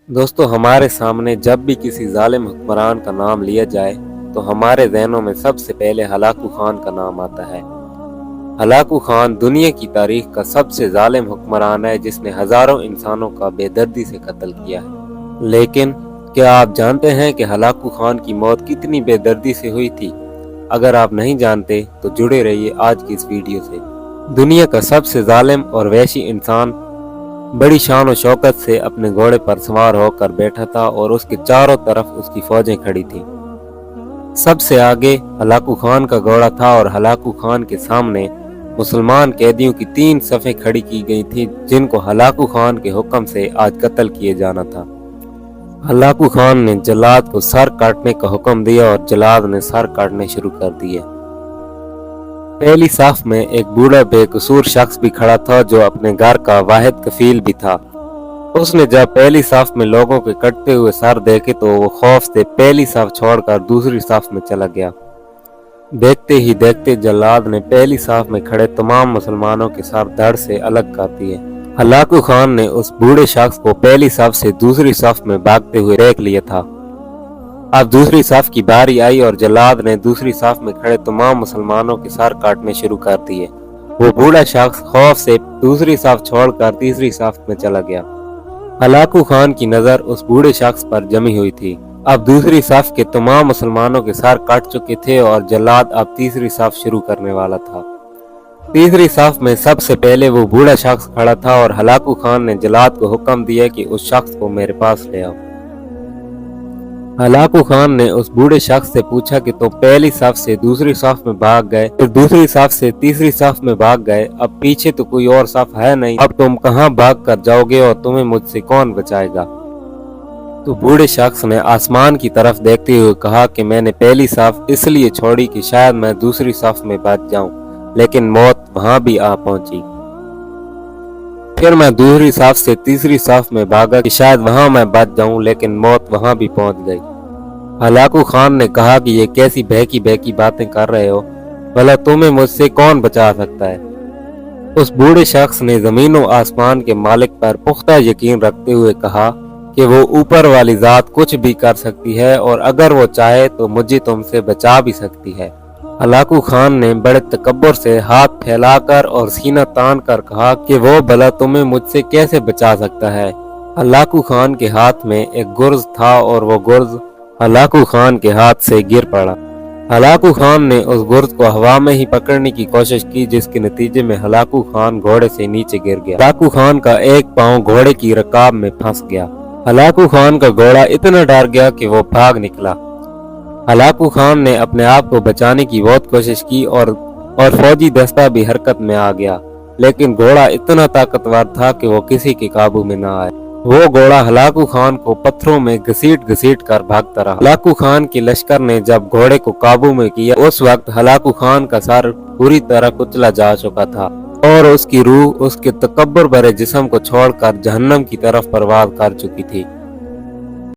दोस्तों, हमारे सामने जब भी किसी जालिम हुक्मरान का नाम लिया जाए तो हमारे ज़हनों में सबसे पहले हलाकू खान का नाम आता है। हलाकू खान दुनिया की तारीख का सबसे जालिम हुक्मरान है जिसने हजारों इंसानों का बेदर्दी से कत्ल किया है। लेकिन क्या आप जानते हैं कि हलाकू खान की मौत कितनी बेदर्दी से हुई थी? अगर आप नहीं जानते तो जुड़े रहिए आज की इस वीडियो से। दुनिया का सबसे जालिम और वहशी इंसान बड़ी शान और शौकत से अपने घोड़े पर सवार होकर बैठा था और उसके चारों तरफ उसकी फौजें खड़ी थीं। सबसे आगे हलाकू खान का घोड़ा था और हलाकू खान के सामने मुसलमान कैदियों की 3 सफ़ें खड़ी की गई थी जिनको हलाकू खान के हुक्म से आज कत्ल किए जाना था। हलाकू खान ने जल्लाद को सर काटने का हुक्म दिया और जल्लाद ने सर काटने शुरू कर दिए। पहली साफ में एक बूढ़ा बेकसूर शख्स भी खड़ा था जो अपने घर का वाहिद कफील भी था। उसने जब पहली साफ में लोगों के कटते हुए सर देखे तो वो खौफ से पहली साफ छोड़कर दूसरी साफ में चला गया। देखते ही देखते जल्लाद ने पहली साफ में खड़े तमाम मुसलमानों के सर धड़ से अलग कर दिए। हलाकू खान ने उस बूढ़े शख्स को पहली साफ से दूसरी साफ में भागते हुए देख लिया था। अब दूसरी साफ की बारी आई और जल्लाद ने दूसरी साफ में खड़े तमाम मुसलमानों के सर काटने शुरू कर दिए। वो बूढ़ा शख्स खौफ से दूसरी साफ छोड़कर तीसरी साफ में चला गया। हलाकू खान की नजर उस बूढ़े शख्स पर जमी हुई थी। अब दूसरी साफ के तमाम मुसलमानों के सर काट चुके थे और जल्लाद अब तीसरी साफ शुरू करने वाला था। तीसरी साफ में सबसे पहले वो बूढ़ा शख्स खड़ा था और हलाकू खान ने जल्लाद को हुक्म दिया कि उस शख्स को मेरे पास ले आओ। हलाकू खान ने उस बूढ़े शख्स से पूछा कि तुम पहली साफ से दूसरी साफ में भाग गए, फिर दूसरी साफ से तीसरी साफ में भाग गए, अब पीछे तो कोई और साफ है नहीं, अब तुम कहां भाग कर जाओगे और तुम्हें मुझसे कौन बचाएगा? तो बूढ़े शख्स ने आसमान की तरफ देखते हुए कहा कि मैंने पहली साफ इसलिए छोड़ी कि शायद मैं दूसरी साफ में बच जाऊं, लेकिन मौत वहां भी आ पहुंची। फिर मैं दूसरी साफ से तीसरी साफ में भागा कि शायद वहां मैं बच जाऊं, लेकिन मौत वहां भी पहुंच गई। हलाकू खान ने कहा कि ये कैसी बहकी बहकी बातें कर रहे हो, भला तुम्हें मुझसे कौन बचा सकता है? उस बूढ़े शख्स ने जमीन और आसमान के मालिक पर पुख्ता यकीन रखते हुए कहा कि वो ऊपर वाली जात कुछ भी कर सकती है और अगर वो चाहे तो मुझे तुमसे बचा भी सकती है। हलाकू खान ने बड़े तकब्बुर से हाथ फैलाकर और सीना तान कर कहा कि वो भला तुम्हें मुझसे कैसे बचा सकता है। हलाकू खान के हाथ में एक गुर्ज था और वो गुर्ज हलाकू खान के हाथ से गिर पड़ा। हलाकू खान ने उस गुर्ज को हवा में ही पकड़ने की कोशिश की जिसके नतीजे में हलाकू खान घोड़े से नीचे गिर गया। हलाकू खान का एक पांव घोड़े की रकाब में फंस गया। हलाकू खान का घोड़ा इतना डर गया कि वो भाग निकला। हलाकू खान ने अपने आप को बचाने की बहुत कोशिश की और फौजी दस्ता भी हरकत में आ गया, लेकिन घोड़ा इतना ताकतवर था कि वो किसी के काबू में ना आए। वो घोड़ा हलाकू खान को पत्थरों में घसीट घसीट कर भागता रहा। हलाकू खान की लश्कर ने जब घोड़े को काबू में किया उस वक्त हलाकू खान का सर पूरी तरह कुचला जा चुका था और उसकी रूह उसके तकब्बुर भरे जिस्म को छोड़कर जहन्नम की तरफ परवाज़ कर चुकी थी।